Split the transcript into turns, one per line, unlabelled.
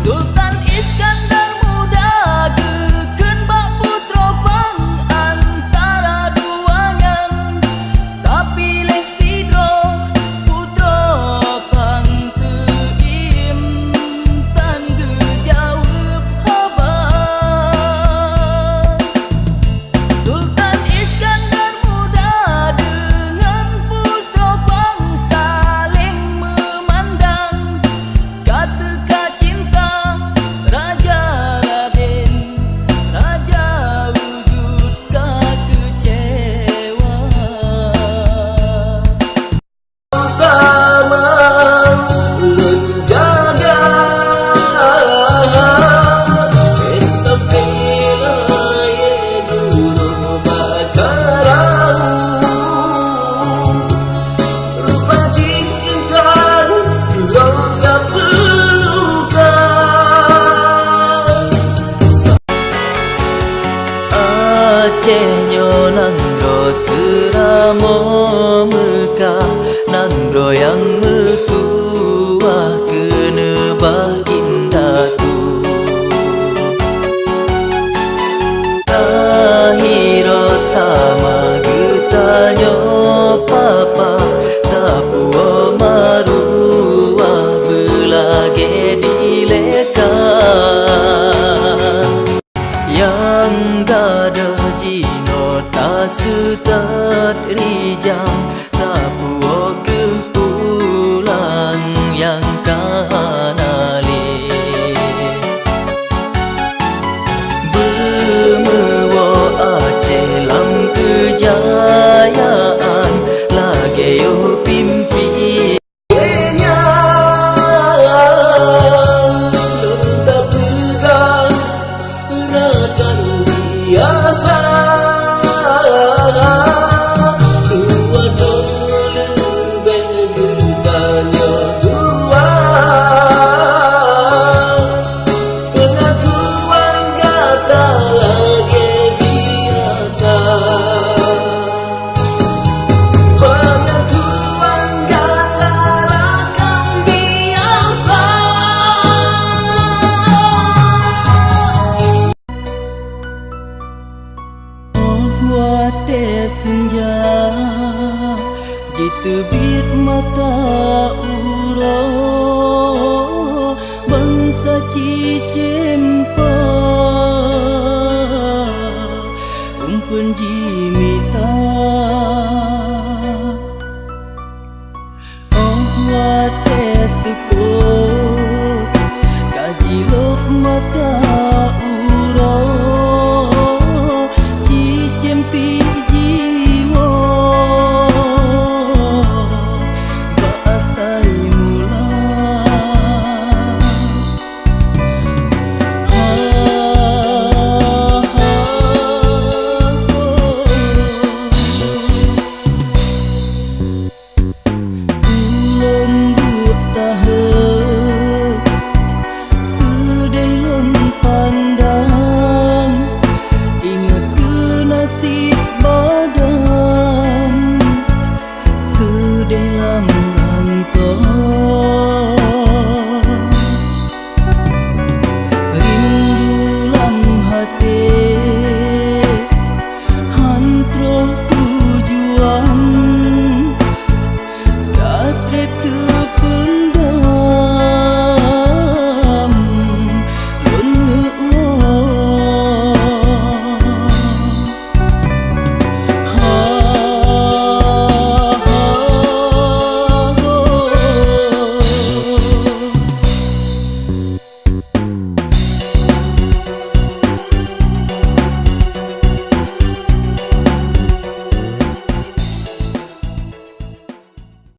Sultan Iskandar muda gekeun bak putra pang antara duanya, tapi leh sidro putra pang teu imtan gejawab haba. Sultan Iskandar muda dengan putra pang saling memandang, kata cinta Raja Raden, Raja wujud kekecewa.
Sama menjaga esok wilayah dulu Mataram, rupa cinta loga pelukan.
Acehnya nanggro seramo Mekah, nanggro yang metua kenebah indah tu. Tahiro sama getanya papa, tapuo marua belage dilekan. Yang gada jino tak setat rijang, tak buo kepulang yang kanali. Bemewo Aceh lam kejayaan, lage yo pimpi
Tetap pegang gerakan biasa, dua dole bertanya dua, pengakuan kata lagi biasa, pengakuan kata rakam biasa.
wate senja, jitebit mata